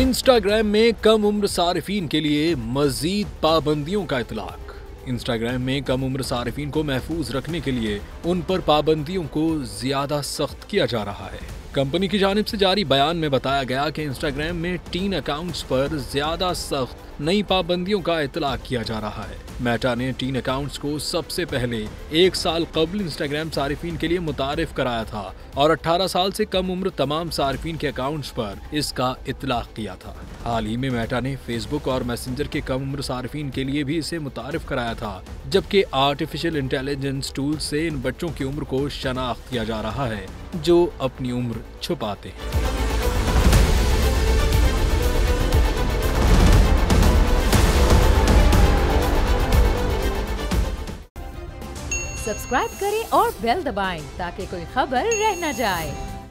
Instagram में कम उम्र सारिफीन के लिए मजीद पाबंदियों का इतलाक। इंस्टाग्राम में कम उम्र सारिफीन को महफूज रखने के लिए उन पर पाबंदियों को ज्यादा सख्त किया जा रहा है। कंपनी की जानिब से जारी बयान में बताया गया कि इंस्टाग्राम में टीन अकाउंट्स पर ज्यादा सख्त नई पाबंदियों का इतलाक किया जा रहा है। मेटा ने टीन अकाउंट्स को सबसे पहले 1 साल कबल इंस्टाग्राम सारिफीन के लिए मुतारिफ कराया था और 18 साल से कम उम्र तमाम सारिफीन के अकाउंट्स पर इसका इतलाक किया था। हाल ही में मेटा ने फेसबुक और मैसेंजर के कम उम्र सारिफीन के लिए भी इसे मुतारिफ कराया था, जबकि आर्टिफिशियल इंटेलिजेंस टूल से इन बच्चों की उम्र को शनाख्त किया जा रहा है जो अपनी उम्र छुपाते हैं। सब्सक्राइब करें और बेल दबाएं ताकि कोई खबर रह न जाए।